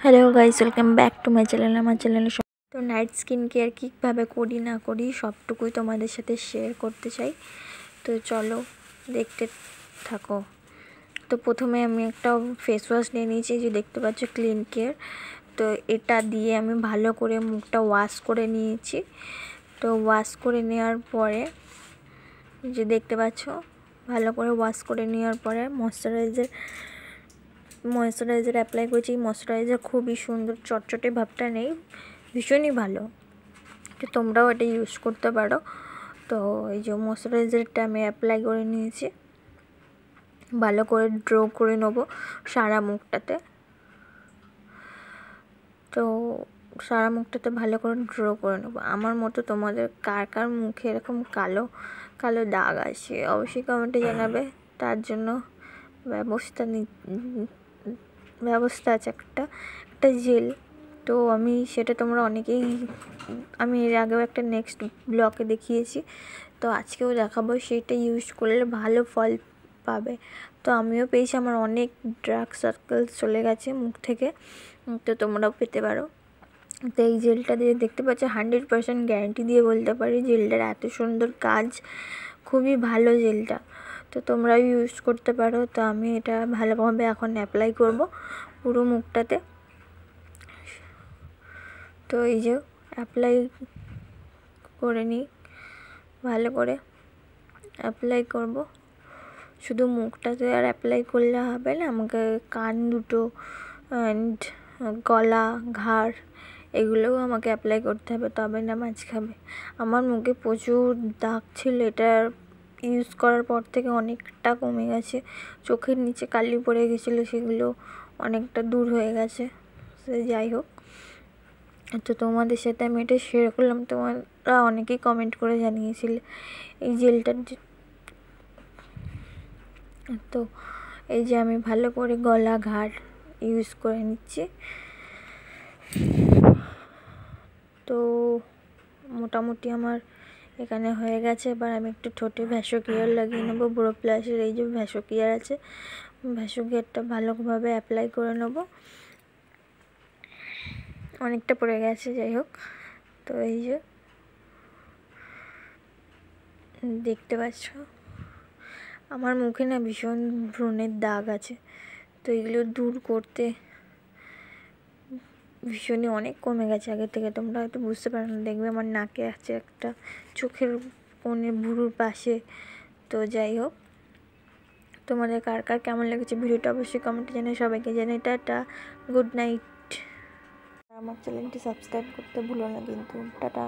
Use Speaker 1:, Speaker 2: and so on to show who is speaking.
Speaker 1: Hello guys, welcome back to my channel. আমার চ্যানেলে তো নাইট স্কিন কেয়ার কীভাবে করি না করি সবটুকুই তোমাদের সাথে শেয়ার করতে চাই। তো চলো দেখতে থাকো। তো প্রথমে আমি একটা ফেস ওয়াশ নিয়ে নিয়েছি, যে দেখতে পাচ্ছ ক্লিন কেয়ার। তো এটা দিয়ে আমি ভালো করে মুখটা ওয়াশ করে নিয়েছি। তো ওয়াশ করে নেওয়ার পরে যে দেখতে পাচ্ছ ভালো করে ওয়াশ করে নেওয়ার পরে ময়শ্চারাইজার অ্যাপ্লাই করেছি। ময়শ্চারাইজার খুবই সুন্দর, চটচটে ভাবটা নেই, ভীষণই ভালো। তো তোমরাও এটা ইউজ করতে পারো। তো এই যে ময়শ্চারাইজারটা আমি অ্যাপ্লাই করে নিয়েছি, ভালো করে ড্র করে নেবো সারা মুখটাতে। তো সারা মুখটাতে ভালো করে ড্র করে নেবো। আমার মতো তোমাদের কার কার মুখে এরকম কালো কালো দাগ আছে অবশ্যই কমেন্টে জানাবে। তার জন্য ব্যবস্থা আছে একটা জেল। তো আমি সেটা তোমরা অনেকেই, আমি এর আগেও একটা নেক্সট ব্লগে দেখিয়েছি, তো আজকেও দেখাবো। সেটা ইউজ করলে ভালো ফল পাবে। তো আমিও পেয়েছি, আমার অনেক ডার্ক সার্কেল চলে গেছে মুখ থেকে। তো তোমরাও পেতে পারো। তো এই জেলটা দিয়ে দেখতে পাচ্ছ 100% গ্যারান্টি দিয়ে বলতে পারি জেলটার এত সুন্দর কাজ, খুবই ভালো জেলটা। তো তোমরাও ইউজ করতে পারো। তো আমি এটা ভালোভাবে এখন অ্যাপ্লাই করব পুরো মুখটাতে। তো এই যে অ্যাপ্লাই করে নিই, ভালো করে অ্যাপ্লাই করব। শুধু মুখটাতে আর অ্যাপ্লাই করলে হবে না, আমাকে কান দুটো অ্যান্ড গলা, ঘাড় এগুলোও আমাকে অ্যাপ্লাই করতে হবে, তবে না মাছ খাবে। আমার মুখে প্রচুর দাগ ছিল, এটা ইউজ করার পর থেকে অনেকটা কমে গেছে। চোখের নিচে কালি পড়ে গেছিলো, সেগুলো অনেকটা দূর হয়ে গেছে। সে যাই হোক, তো তোমাদের সাথে আমি এটা শেয়ার করলাম। তোমরা অনেকেই কমেন্ট করে জানিয়েছিলে এই জেলটার। তো এই যে আমি ভালো করে গলা, ঘাড় ইউজ করে নিচ্ছি। তো মোটামুটি আমার এখানে হয়ে গেছে। এবার আমি একটু ঠোঁটে ভ্যাসোকিয়ার লাগিয়ে নেবো। ব্রো প্লাসের এই যে ভ্যাসোকিয়ার আছে, ভ্যাসোকিয়ারটা ভালোভাবে অ্যাপ্লাই করে নেবো। অনেকটা পড়ে গেছে, যাই হোক। তো এই যে দেখতে পাচ্ছ আমার মুখে না ভীষণ ব্রণের দাগ আছে। তো এগুলো দূর করতে ভীষণই অনেক কমে গেছে আগের থেকে। তোমরা হয়তো বুঝতে পারো না, দেখবে আমার নাকে আছে একটা, চোখের কোণে ভুরুর পাশে। তো যাই হোক, তোমাদের কার কার কেমন লেগেছে ভিডিওটা অবশ্যই কমেন্টে জানাই। সবাইকে জানাই টাটা, গুড নাইট। আমার চ্যানেলটি সাবস্ক্রাইব করতে ভুলো না কিন্তু। টাটা।